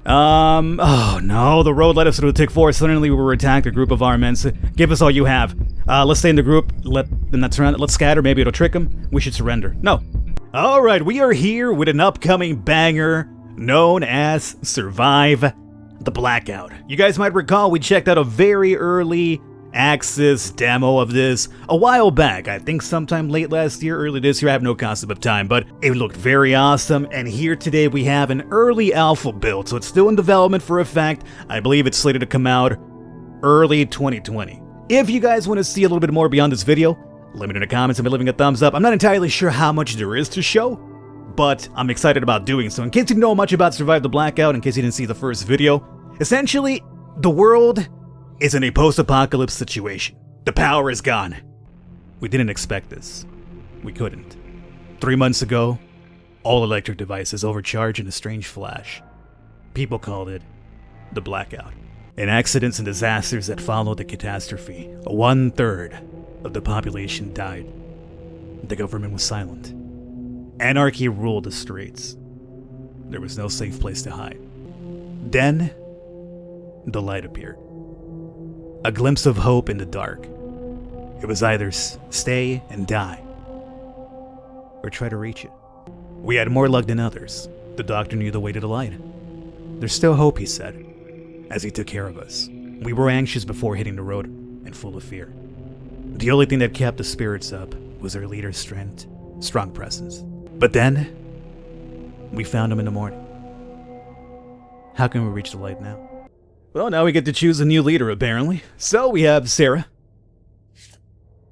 Oh no, the road led us through the thick forest. Suddenly we were attacked, a group of our men. Give us all you have. Let's stay in the group, let's scatter, maybe it'll trick them. We should surrender. No. Alright, we are here with an upcoming banger known as Survive the Blackout. You guys might recall we checked out a very early access demo of this a while back. I think sometime late last year, early this year, I have no concept of time, but it looked very awesome, and here today we have an early alpha build, so it's still in development for a fact. I believe it's slated to come out early 2020. If you guys want to see a little bit more beyond this video, let me know in the comments and be leaving a thumbs up. I'm not entirely sure how much there is to show, but I'm excited about doing so. In case you don't know much about Survive the Blackout, in case you didn't see the first video, essentially, the world is in a post-apocalypse situation. The power is gone. We didn't expect this. We couldn't. 3 months ago, all electric devices overcharged in a strange flash. People called it the blackout. In accidents and disasters that followed the catastrophe, 1/3 of the population died. The government was silent. Anarchy ruled the streets. There was no safe place to hide. Then, the light appeared. A glimpse of hope in the dark. It was either stay and die, or try to reach it. We had more luck than others. The doctor knew the way to the light. There's still hope, he said, as he took care of us. We were anxious before hitting the road and full of fear. The only thing that kept the spirits up was our leader's strong presence. But then, we found him in the morning. How can we reach the light now? Well, now we get to choose a new leader, apparently. So we have Sarah.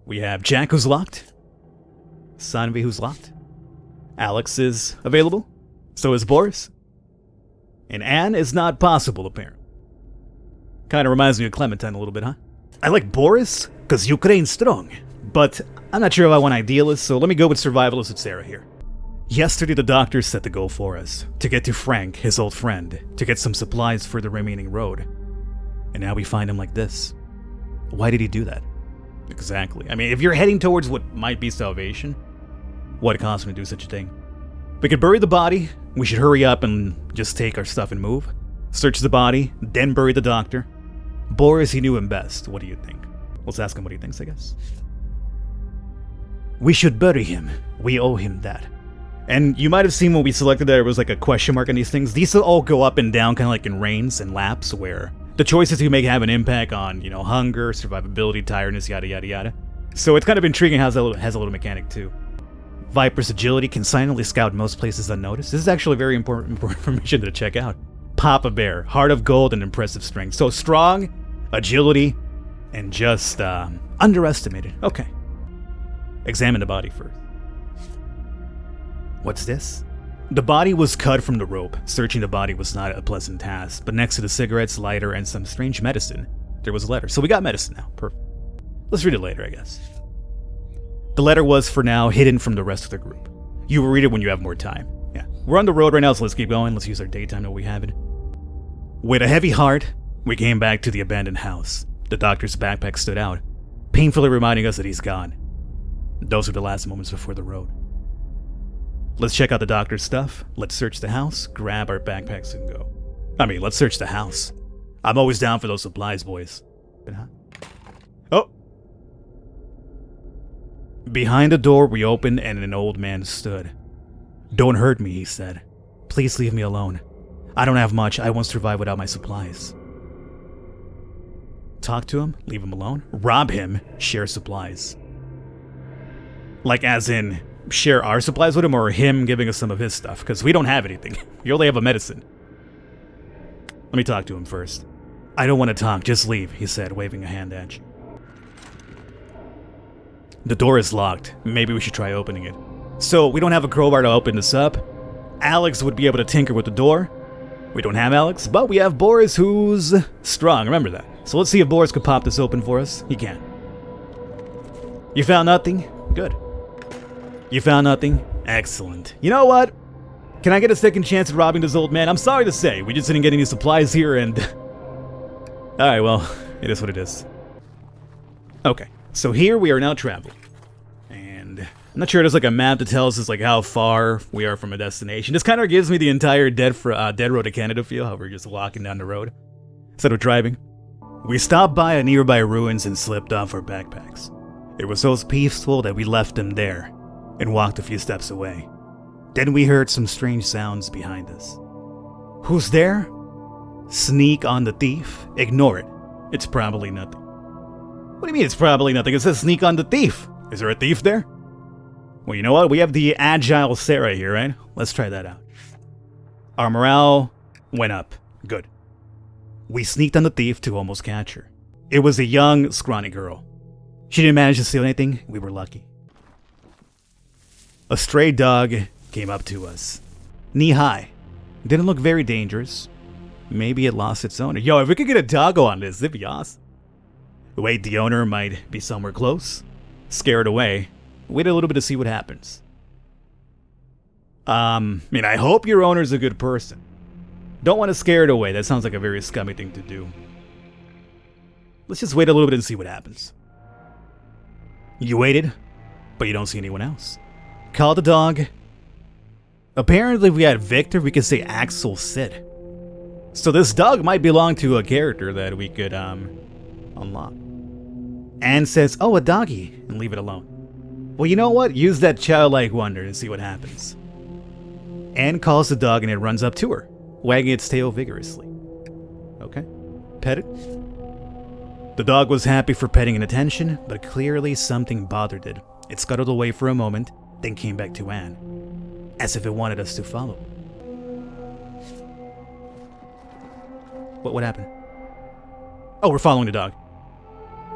We have Jack, who's locked. Sanvi, who's locked. Alex is available. So is Boris. And Anne is not possible, apparently. Kind of reminds me of Clementine a little bit, huh? I like Boris, because Ukraine's strong. But I'm not sure if I want idealist, so let me go with survivalist with Sarah here. Yesterday, the doctor set the goal for us, to get to Frank, his old friend, to get some supplies for the remaining road. And now we find him like this. Why did he do that? Exactly. I mean, if you're heading towards what might be salvation, what cost him to do such a thing? We could bury the body, we should hurry up and just take our stuff and move. Search the body, then bury the doctor. Boris, he knew him best. What do you think? Let's ask him what he thinks, I guess. We should bury him. We owe him that. And you might have seen when we selected there was like a question mark on these things. These all go up and down kind of like in reigns and laps where the choices you make have an impact on, you know, hunger, survivability, tiredness, yada yada yada. So it's kind of intriguing how it has a little mechanic too. Viper's agility can silently scout most places unnoticed. This is actually very important information to check out. Papa Bear, heart of gold and impressive strength. So strong, agility, and just underestimated. Okay. Examine the body first. What's this? The body was cut from the rope. Searching the body was not a pleasant task, but next to the cigarettes, lighter, and some strange medicine, there was a letter. So we got medicine now. Perfect. Let's read it later, I guess. The letter was, for now, hidden from the rest of the group. You will read it when you have more time. Yeah. We're on the road right now, so let's keep going. Let's use our daytime while we have it. With a heavy heart, we came back to the abandoned house. The doctor's backpack stood out, painfully reminding us that he's gone. Those were the last moments before the road. Let's check out the doctor's stuff. Let's search the house, grab our backpacks, and go. Let's search the house. I'm always down for those supplies, boys. Oh! Behind the door we opened and an old man stood. Don't hurt me, he said. Please leave me alone. I don't have much. I won't survive without my supplies. Talk to him? Leave him alone? Rob him? Share supplies. Like as in, share our supplies with him or him giving us some of his stuff? Because we don't have anything. We only have a medicine. Let me talk to him first. I don't want to talk. Just leave, he said, waving a hand edge. The door is locked. Maybe we should try opening it. So, we don't have a crowbar to open this up. Alex would be able to tinker with the door. We don't have Alex, but we have Boris, who's strong. Remember that. So let's see if Boris could pop this open for us. He can. You found nothing? Good. You found nothing? Excellent. You know what? Can I get a second chance at robbing this old man? I'm sorry to say, we just didn't get any supplies here and... Alright, well, it is what it is. Okay, so here we are now traveling. And I'm not sure there's like a map that tells us like how far we are from a destination. This kind of gives me the entire Dead Road to Canada feel, how we're just walking down the road instead of driving. We stopped by a nearby ruins and slipped off our backpacks. It was so peaceful that we left them there and walked a few steps away. Then we heard some strange sounds behind us. Who's there? Sneak on the thief? Ignore it. It's probably nothing. What do you mean it's probably nothing? It says sneak on the thief. Is there a thief there? Well, you know what? We have the agile Sarah here, right? Let's try that out. Our morale went up. Good. We sneaked on the thief to almost catch her. It was a young, scrawny girl. She didn't manage to steal anything. We were lucky. A stray dog came up to us. Knee-high. Didn't look very dangerous. Maybe it lost its owner. Yo, if we could get a doggo on this, it'd be awesome. Wait, the owner might be somewhere close. Scared away. Wait a little bit to see what happens. I hope your owner's a good person. Don't want to scare it away. That sounds like a very scummy thing to do. Let's just wait a little bit and see what happens. You waited, but you don't see anyone else. Call the dog. Apparently, if we had Victor, we could say Axel Sid. So this dog might belong to a character that we could, unlock. Anne says, oh, a doggy, and leave it alone. Well, you know what? Use that childlike wonder and see what happens. Anne calls the dog and it runs up to her, wagging its tail vigorously. Okay. Pet it. The dog was happy for petting and attention, but clearly something bothered it. It scuttled away for a moment, then came back to Anne, as if it wanted us to follow. What happened? Oh, we're following the dog.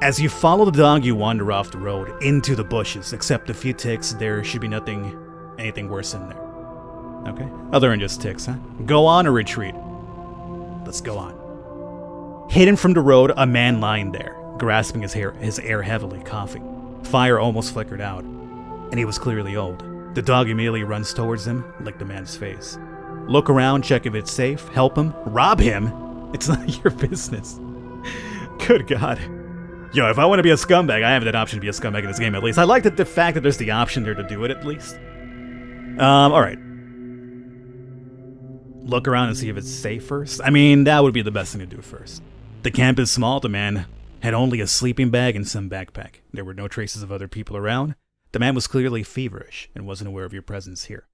As you follow the dog, you wander off the road, into the bushes. Except a few ticks, there should be anything worse in there. Okay? Other than just ticks, huh? Go on or retreat? Let's go on. Hidden from the road, a man lying there, grasping his air heavily, coughing. Fire almost flickered out, and he was clearly old. The dog immediately runs towards him, licked the man's face. Look around, check if it's safe, help him, rob him? It's not your business. Good God. Yo, if I want to be a scumbag, I have that option to be a scumbag in this game at least. I like the fact that there's the option there to do it at least. Alright. Look around and see if it's safe first. I mean, that would be the best thing to do first. The camp is small. The man had only a sleeping bag and some backpack. There were no traces of other people around. The man was clearly feverish and wasn't aware of your presence here.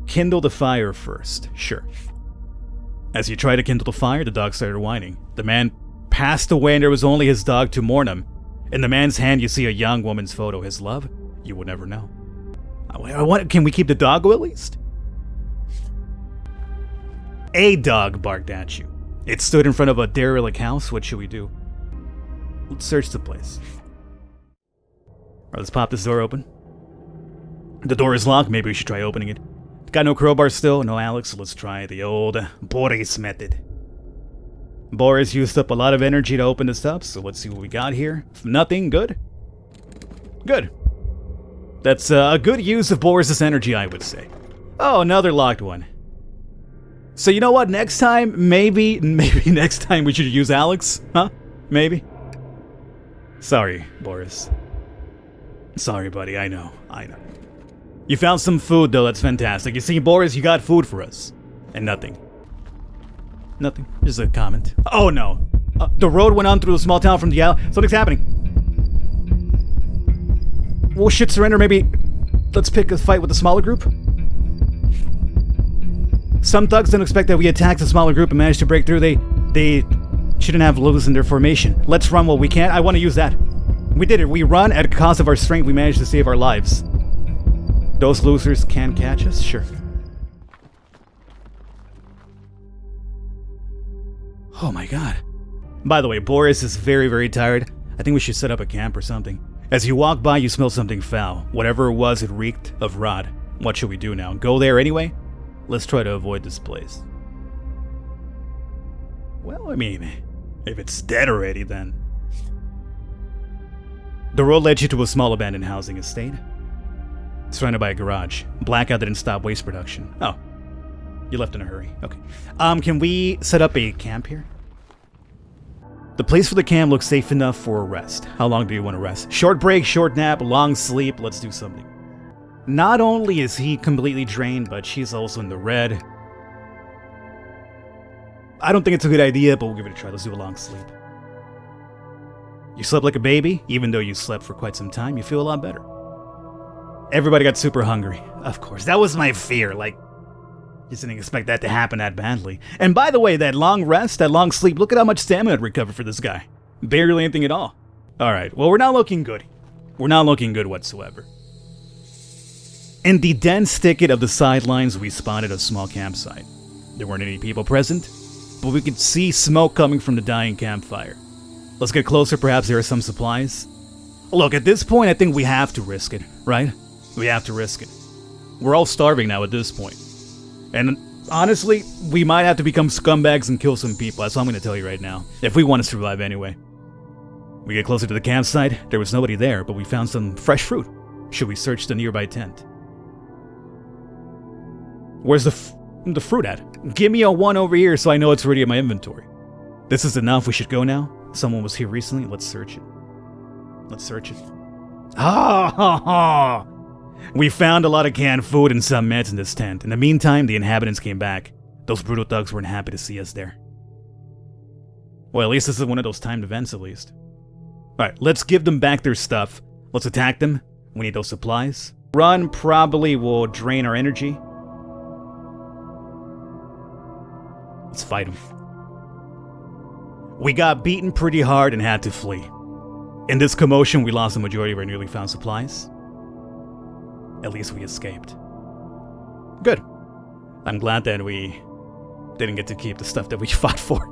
Kindle the fire first. Sure. As you try to kindle the fire, the dog started whining. The man passed away and there was only his dog to mourn him. In the man's hand, you see a young woman's photo. His love? You will never know. Can we keep the doggo at least? A dog barked at you. It stood in front of a derelict house. What should we do? Let's search the place. Alright, let's pop this door open. The door is locked. Maybe we should try opening it. Got no crowbar still? No Alex, so let's try the old Boris method. Boris used up a lot of energy to open this up, so let's see what we got here. Nothing. Good. Good. That's a good use of Boris's energy, I would say. Oh, another locked one. So you know what? Next time, maybe next time we should use Alex? Huh? Maybe? Sorry, Boris. Sorry, buddy. I know. You found some food, though. That's fantastic. You see, Boris, you got food for us. And nothing. Nothing. Just a comment. Oh, no. The road went on through the small town from the alley. Something's happening. We should surrender. Maybe let's pick a fight with the smaller group. Some thugs didn't expect that we attacked the smaller group and managed to break through. They shouldn't have loosened their formation. Let's run while we can. I want to use that. We did it. We run at the cost of our strength. We managed to save our lives. Those losers can catch us? Sure. Oh my god. By the way, Boris is very, very tired. I think we should set up a camp or something. As you walk by, you smell something foul. Whatever it was, it reeked of rot. What should we do now? Go there anyway? Let's try to avoid this place. Well, I mean, if it's dead already, then... The road led you to a small abandoned housing estate. Surrounded by a garage. Blackout didn't stop waste production. Oh. You left in a hurry. Okay. Can we set up a camp here? The place for the camp looks safe enough for a rest. How long do you want to rest? Short break, short nap, long sleep. Let's do something. Not only is he completely drained, but she's also in the red. I don't think it's a good idea, but we'll give it a try. Let's do a long sleep. You slept like a baby, even though you slept for quite some time, you feel a lot better. Everybody got super hungry. Of course, that was my fear, like, just didn't expect that to happen that badly. And by the way, that long rest, that long sleep, look at how much stamina it recovered for this guy. Barely anything at all. Alright, well, we're not looking good. We're not looking good whatsoever. In the dense thicket of the sidelines, we spotted a small campsite. There weren't any people present, but we could see smoke coming from the dying campfire. Let's get closer, perhaps there are some supplies. Look, at this point, I think we have to risk it, right? We have to risk it. We're all starving now at this point. And honestly, we might have to become scumbags and kill some people, that's what I'm going to tell you right now. If we want to survive anyway. We get closer to the campsite, there was nobody there, but we found some fresh fruit. Should we search the nearby tent? Where's the fruit at? Give me a 1 over here so I know it's already in my inventory. This is enough, we should go now. Someone was here recently, let's search it. Let's search it. Ha ha ha! We found a lot of canned food and some meds in this tent. In the meantime, the inhabitants came back. Those brutal thugs weren't happy to see us there. Well, at least this is one of those timed events, at least. Alright, let's give them back their stuff. Let's attack them. We need those supplies. Run probably will drain our energy. Let's fight them. We got beaten pretty hard and had to flee. In this commotion, we lost the majority of our newly found supplies. At least we escaped. Good. I'm glad that we didn't get to keep the stuff that we fought for.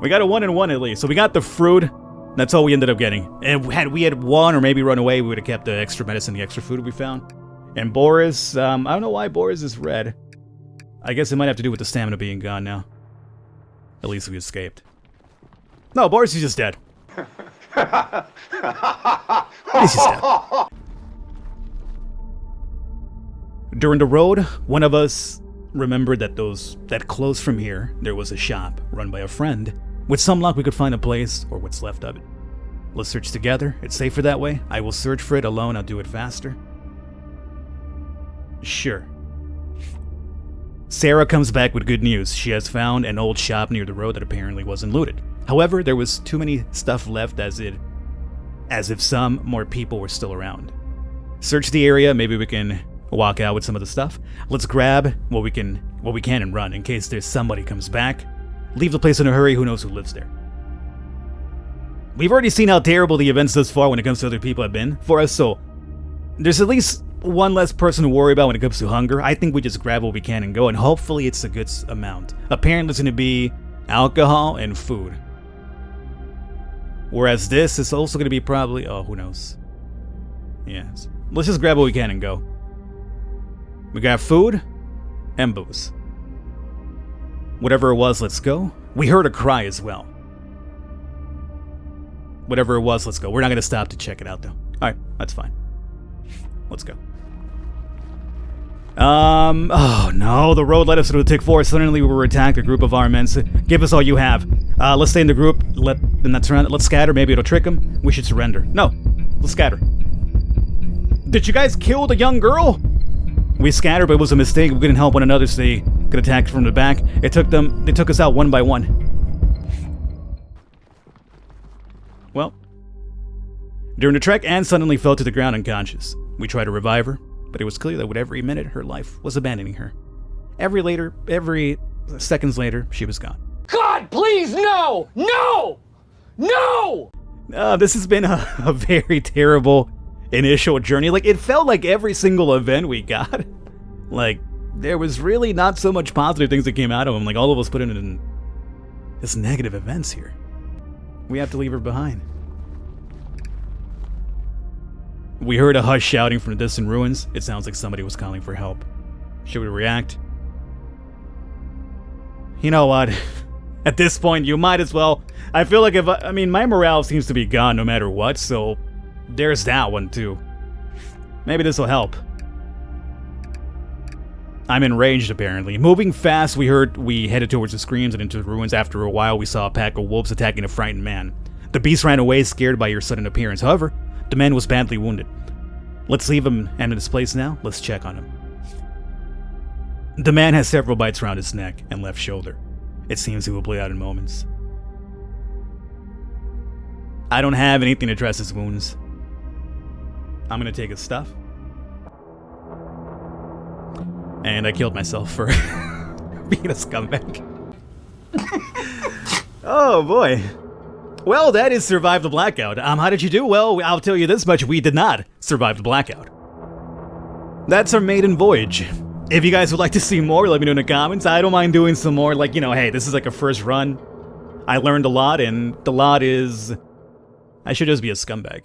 We got a 1 and 1 at least. So we got the fruit. That's all we ended up getting. And had we had won or maybe run away, we would have kept the extra medicine, the extra food we found. And Boris, I don't know why Boris is red. I guess it might have to do with the stamina being gone now. At least we escaped. No, Boris is just dead. He's just dead. During the road, one of us remembered that close from here, there was a shop run by a friend. With some luck, we could find a place, or what's left of it. Let's search together. It's safer that way. I will search for it alone. I'll do it faster. Sure. Sarah comes back with good news. She has found an old shop near the road that apparently wasn't looted. However, there was too many stuff left as if some more people were still around. Search the area. Maybe we can walk out with some of the stuff. Let's grab what we can and run in case there's somebody comes back. Leave the place in a hurry, who knows who lives there. We've already seen how terrible the events thus far when it comes to other people have been for us, so there's at least one less person to worry about when it comes to hunger. I think we just grab what we can and go, and hopefully it's a good amount. Apparently it's going to be alcohol and food. Whereas this is also going to be probably, oh, who knows. Yes. Let's just grab what we can and go. We got food and booze. Whatever it was, let's go. We heard a cry as well. Whatever it was, let's go. We're not going to stop to check it out, though. Alright, that's fine. Let's go. Oh no, the road led us through the thick forest. Suddenly we were attacked. A group of armed men. Give us all you have. Let's stay in the group. Let's scatter. Maybe it'll trick them. We should surrender. No, let's scatter. Did you guys kill the young girl? We scattered, but it was a mistake. We couldn't help one another, so they could attack from the back. They took us out one by one. Well, during the trek, Anne suddenly fell to the ground unconscious. We tried to revive her, but it was clear that with every minute, her life was abandoning her. Every seconds later, she was gone. God, please, no! No! No! This has been a very terrible initial journey. Like, it felt like every single event we got, like, there was really not so much positive things that came out of them. Like, all of us put in this negative events here. We have to leave her behind. We heard a hush shouting from the distant ruins. It sounds like somebody was calling for help. Should we react? You know what? At this point, you might as well. I feel like I mean, my morale seems to be gone no matter what, so there's that one too. Maybe this will help. I'm enraged, apparently. Moving fast, we headed towards the screams and into the ruins. After a while, we saw a pack of wolves attacking a frightened man. The beast ran away, scared by your sudden appearance. However, the man was badly wounded. Let's leave him in his place now. Let's check on him. The man has several bites around his neck and left shoulder. It seems he will bleed out in moments. I don't have anything to dress his wounds. I'm gonna take his stuff. And I killed myself for being a scumbag. Oh boy. Well, that is Survive the Blackout. How did you do? Well, I'll tell you this much, we did not survive the blackout. That's our maiden voyage. If you guys would like to see more, let me know in the comments. I don't mind doing some more, like, you know, hey, this is like a first run. I learned a lot, and the lot is... I should just be a scumbag.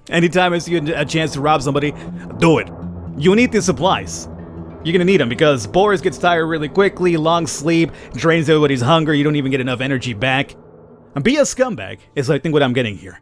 Anytime I see a chance to rob somebody, do it. You need the supplies. You're gonna need them, because Boris gets tired really quickly, long sleep, drains everybody's hunger, you don't even get enough energy back. And be a scumbag is, I think, what I'm getting here.